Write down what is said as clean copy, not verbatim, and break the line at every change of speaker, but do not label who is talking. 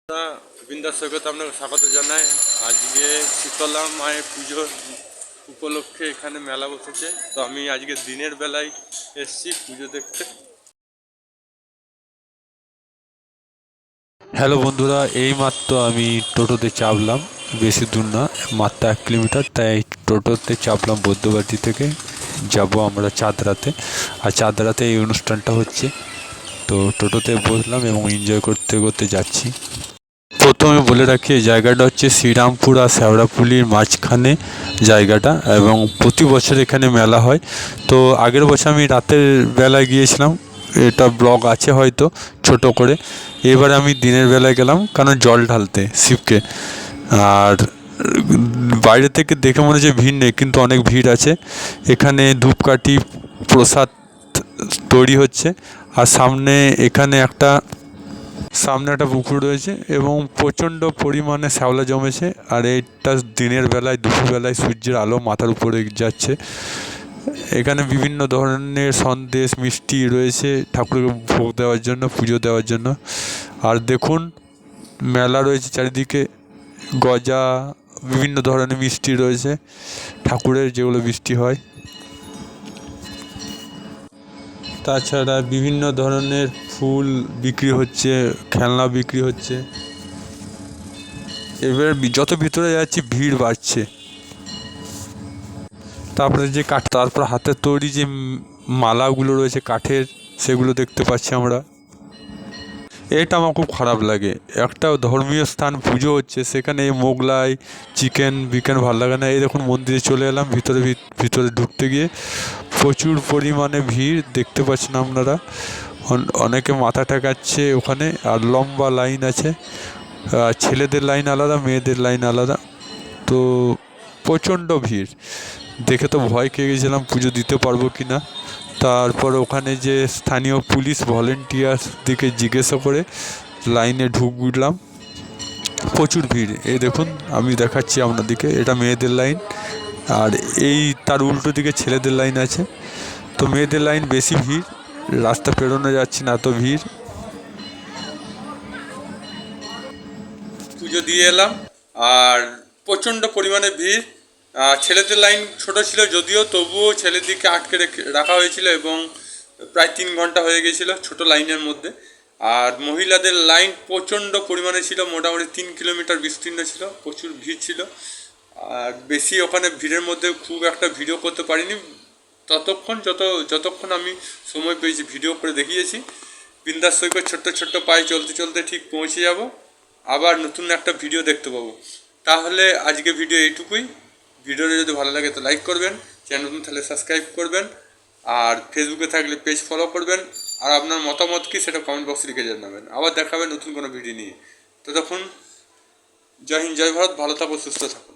বিন্দাস সৈকতে আপনাকে স্বাগত জানাই। আজকে শীতলা মায়ের পুজোর উপলক্ষে এখানে মেলা বসেছে, তো আমি আজকে দিনের বেলায় এসেছি পুজো দেখতে।
হ্যালো বন্ধুরা, এইমাত্র আমি টোটোতে চাপলাম। বেশি দূর না, মাত্র 1 কিলোমিটার। তাই টোটোতে চাপলাম বৈদ্যবাটি থেকে। যাব আমরা চাঁদরাতে, আর চাঁদরাতে এই অনুষ্ঠানটা হচ্ছে। তো টোটোতে বসলাম এবং এনজয় করতে করতে যাচ্ছি। প্রথমে বলে রাখি, এই জায়গাটা হচ্ছে শ্রীরামপুর আর শেওড়াফুলির মাঝখানে জায়গাটা, এবং প্রতি বছর এখানে মেলা হয়। তো আগের বছর আমি রাতের বেলায় গিয়েছিলাম, এটা ব্লগ আছে হয়তো ছোট করে। এবারে আমি দিনের বেলায় গেলাম, কারণ জল ঢালতে শিবকে। আর বাইরে থেকে দেখে মনে হচ্ছে ভিড় নেই, কিন্তু অনেক ভিড় আছে। এখানে ধূপকাঠি প্রসাদ তৈরি হচ্ছে। আর সামনে একটা পুকুর রয়েছে এবং প্রচণ্ড পরিমাণে শ্যাওলা জমেছে। আর এইটা দিনের বেলায়, দুপুরবেলায় সূর্যের আলো মাথার উপরে যাচ্ছে। এখানে বিভিন্ন ধরনের সন্দেশ মিষ্টি রয়েছে ঠাকুরকে ভোগ দেওয়ার জন্য, পুজো দেওয়ার জন্য। আর দেখুন, মেলা রয়েছে চারিদিকে, গজা, বিভিন্ন ধরনের মিষ্টি রয়েছে ঠাকুরের, যেগুলো মিষ্টি হয়। তাছাড়া বিভিন্ন ধরনের ফুল বিক্রি হচ্ছে, খেলনা বিক্রি হচ্ছে। এবার যত ভিতরে যাচ্ছি ভিড় বাড়ছে। তারপরে তারপর হাতের তৈরি যে মালাগুলো রয়েছে কাঠের, সেগুলো দেখতে পাচ্ছি আমরা। এটা আমার খুব খারাপ লাগে। একটা ধর্মীয় স্থান, পুজো হচ্ছে, সেখানে মোগলাই চিকেন ভালো লাগে না। এই দেখুন, মন্দিরে চলে এলাম, ভিতরে ঢুকতে গিয়ে প্রচুর পরিমাণে ভিড় দেখতে পাচ্ছেন আপনারা। অনেকে মাথা ঠেকাচ্ছে ওখানে, আর লম্বা লাইন আছে। ছেলেদের লাইন আলাদা, মেয়েদের লাইন আলাদা। তো প্রচণ্ড ভিড় দেখে তো ভয় খেয়ে গেছিলাম পুজো দিতে পারবো কি না। তারপর ওখানে যে স্থানীয় পুলিশ ভলেন্টিয়ার্স দিকে জিজ্ঞাসা করে লাইনে ঢুকলাম। প্রচুর ভিড়। এই দেখুন, আমি দেখাচ্ছি আপনাদেরকে, এটা মেয়েদের লাইন, আর এই তার উল্টো দিকে ছেলেদের লাইন আছে। তো মেয়েদের লাইন বেশি ভিড়, রাস্তা পেরোনো যাচ্ছে না, এত ভিড়।
পুজো দিয়ে এলাম, আর প্রচণ্ড পরিমাণে ভিড়। ছেলেদের লাইন ছোট ছিল যদিও, তবুও ছেলেদেরকে আটকে রাখা হয়েছিল এবং প্রায় 3 ঘন্টা হয়ে গেছিলো ছোট লাইনের মধ্যে। আর মহিলাদের লাইন প্রচণ্ড পরিমাণে ছিল, মোটামুটি 3 কিলোমিটার বিস্তীর্ণ ছিল, প্রচুর ভিড় ছিল। আর বেশি ওখানে ভিড়ের মধ্যে খুব একটা ভিডিও করতে পারিনি, যতক্ষণ আমি সময় পেয়েছি ভিডিও করে দেখিয়েছি। বিন্দাস সৈকত ছোট্ট ছোট্ট পায়ে চলতে চলতে ঠিক পৌঁছে যাব, আবার নতুন একটা ভিডিও দেখতে পাবো। তাহলে আজকে ভিডিও এইটুকুই। ভিডিওটা যদি ভালো লাগে তো লাইক করবেন, চ্যানেল নতুন থাকলে সাবস্ক্রাইব করবেন, আর ফেসবুকে থাকলে পেজ ফলো করবেন। আর আপনার মতামত কি সেটা কমেন্ট বক্সে লিখে জানাবেন। আবার দেখাবেন নতুন কোনো ভিডিও নিয়ে। ততক্ষণ জয় হিন্দ, জয় ভারত, ভালো থাকুন, সুস্থ থাকুন।